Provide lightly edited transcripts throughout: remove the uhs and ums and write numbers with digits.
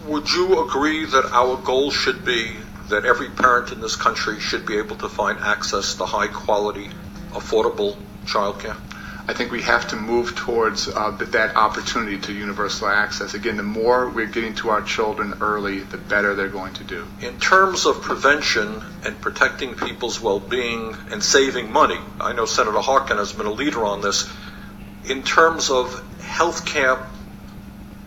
Would you agree that our goal should be that every parent in this country should be able to find access to high-quality, affordable childcare? I think we have to move towards that opportunity to universal access. Again, the more we're getting to our children early, the better they're going to do. In terms of prevention and protecting people's well-being and saving money, I know Senator Harkin has been a leader on this. In terms of health care,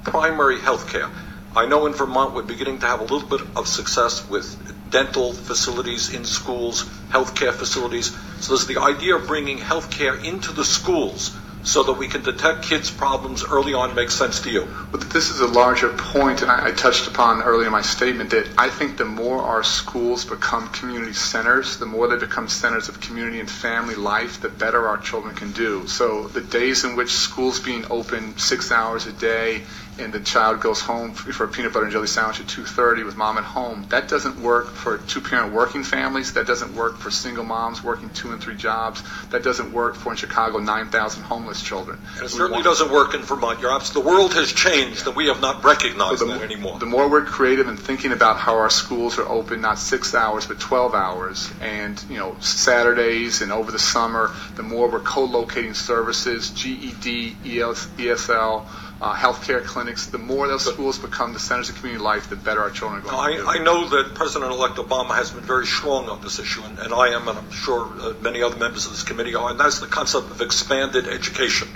primary health care, I know in Vermont we're beginning to have a little bit of success with dental facilities in schools, healthcare facilities. So there's the idea of bringing healthcare into the schools so that we can detect kids' problems early on. Makes sense to you? But this is a larger point, and I touched upon earlier in my statement that I think the more our schools become community centers, the more they become centers of community and family life, the better our children can do. So the days in which school's being open 6 hours a day and the child goes home for a peanut butter and jelly sandwich at 2:30 with mom at home, that doesn't work for two-parent working families. That doesn't work for single moms working 2 and 3 jobs. That doesn't work for, in Chicago, 9,000 homeless children. And it certainly doesn't work in Vermont. The world has changed, and we have not recognized that anymore. The more we're creative and thinking about how our schools are open, not 6 hours, but 12 hours, and Saturdays and over the summer, the more we're co-locating services, GED, ESL, healthcare clinics, the more those schools become the centers of community life, the better our children are going to do. I know that President-elect Obama has been very strong on this issue, and I am, and I'm sure many other members of this committee are, and that's the concept of expanded education,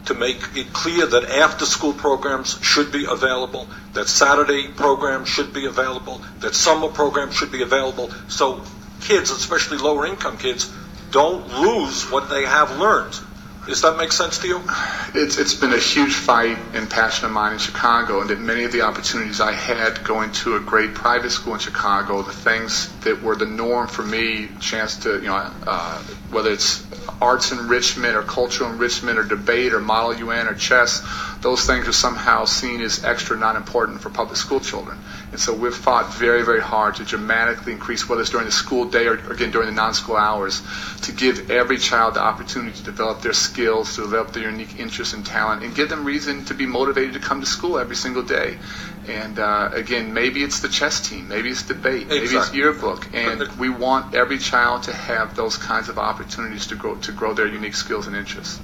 to make it clear that after-school programs should be available, that Saturday programs should be available, that summer programs should be available, so kids, especially lower-income kids, don't lose what they have learned. Does that make sense to you? It's been a huge fight and passion of mine in Chicago, and that many of the opportunities I had going to a great private school in Chicago, the things that were the norm for me, chance to, whether it's arts enrichment or cultural enrichment or debate or Model UN or chess, those things are somehow seen as extra not important for public school children. And so we've fought very, very hard to dramatically increase, whether it's during the school day or, again, during the non-school hours, to give every child the opportunity to develop their skills, to develop their unique interests and talent, and give them reason to be motivated to come to school every single day. And again, maybe it's the chess team, maybe it's debate, maybe it's yearbook, and we want every child to have those kinds of opportunities to grow their unique skills and interests.